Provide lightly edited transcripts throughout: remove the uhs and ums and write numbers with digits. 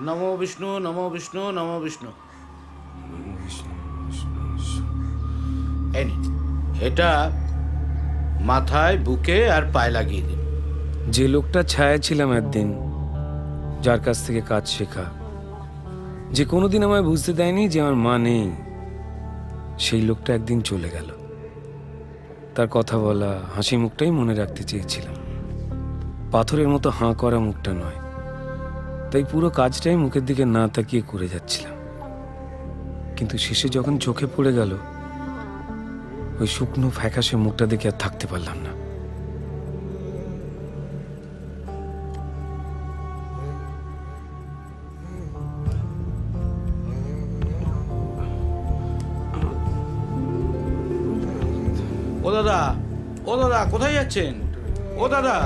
নমো বিষ্ণু, নমো বিষ্ণু, নমো বিষ্ণু। এই নিন, এটা মাথায়, বুকে আর পায়ে লাগিয়ে দিন। যে লোকটা ছায়া ছিলাম একদিন, যার কাছ থেকে কাজ শেখা, যে কোনোদিন আমায় বুঝতে দেয়নি যে আমার মা নেই, সেই লোকটা একদিন চলে গেল। তার কথা বলা, হাসি মুখটাই মনে রাখতে চেয়েছিলাম, পাথরের মতো হাঁ করা মুখটা নয়। তাই পুরো কাজটাই মুখের দিকে না তাকিয়ে করে যাচ্ছিলাম। কিন্তু শেষে যখন চোখে পড়ে গেল, ওই শুকনো ফ্যাকাশে মুখটা দেখে আর থাকতে পারলাম না। ও দাদা, ও দাদা, কোথায় যাচ্ছেন? ও দাদা,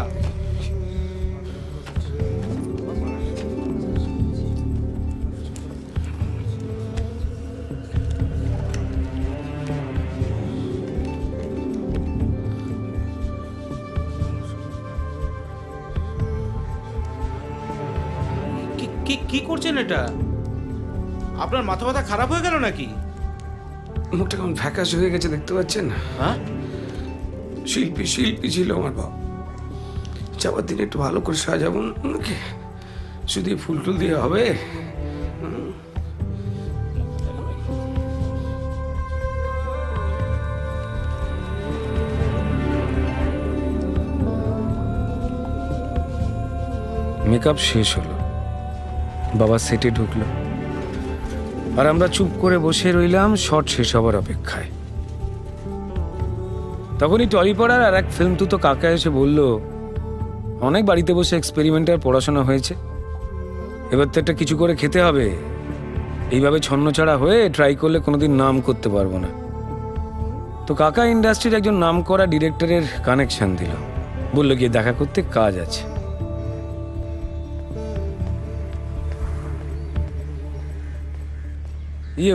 কি করছেন এটা? আপনার মাথা ব্যথা খারাপ হয়ে গেল নাকি? মুখটা কেমন ফ্যাকাশে হয়ে গেছে, দেখতে পাচ্ছেন না? হ্যাঁ, শিল্পী ছিল আমার বাবা। যাওয়ার দিন একটু ভালো করে সাজাবো নাকি? শুধু ফুল টুল দিয়ে হবে? মেকআপ শেষ হলো, বাবা সেটে ঢুকলো, আর আমরা চুপ করে বসে রইলাম শট শেষ হবার অপেক্ষায়। তখনই টলিপাড়ার আর এক ফিল্ম তুতো কাকা এসে বলল, অনেক বাড়িতে বসে এক্সপেরিমেন্টাল পড়াশোনা হয়েছে, এবার তো একটা কিছু করে খেতে হবে। এইভাবে ছন্নছাড়া হয়ে ট্রাই করলে কোনোদিন নাম করতে পারবো না। তো কাকা ইন্ডাস্ট্রির একজন নাম করা ডিরেক্টরের কানেকশন দিল, বলল গিয়ে দেখা করতে, কাজ আছে।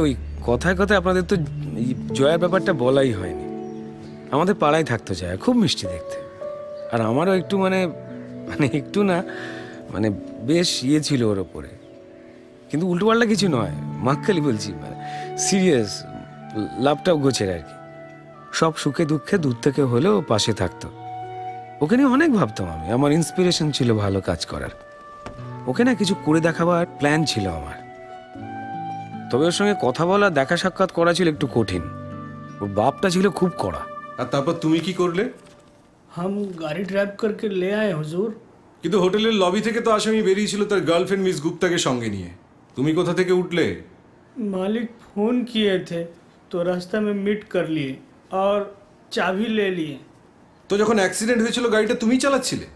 ওই কথায় কথায় আপনাদের তো জয়ার ব্যাপারটা বলাই হয়নি। আমাদের পাড়ায় থাকতো জয়া, খুব মিষ্টি দেখতে, আর আমারও একটু মানে একটু না, মানে বেশ ছিল ওর ওপরে। কিন্তু উল্টোপাল্টা কিছু নয়, মাক্কালি বলছি, মানে সিরিয়াস, লাভটাও গোছের আর কি। সব সুখে দুঃখে দূর থেকে হলেও পাশে থাকতো। ওকে নিয়ে অনেক ভাবতাম আমি, আমার ইন্সপিরেশন ছিল ভালো কাজ করার। ওকে না কিছু করে দেখাবার প্ল্যান ছিল আমার। তবে ওর সঙ্গে কথা বলা, দেখা সাক্ষাৎ করা ছিল একটু কঠিন। ওর বাপটা ছিল খুব কড়া। আর তারপর তুমি কি করলে? हम गाड़ी ड्राइव करके ले आए हुजूर। কিন্তু হোটেলের লবি থেকে তো আসামি বেরিয়েছিল তার গার্লফ্রেন্ড মিস গুপ্তাকে সঙ্গে নিয়ে। তুমি কোথা থেকে উঠলে? मालिक फ़ोन किए थे तो रास्ता में मीट कर लिए और चाबी ले लिए। তো যখন অ্যাক্সিডেंट হয়েছিল গাড়িটা তুমিই চালাচ্ছিলে?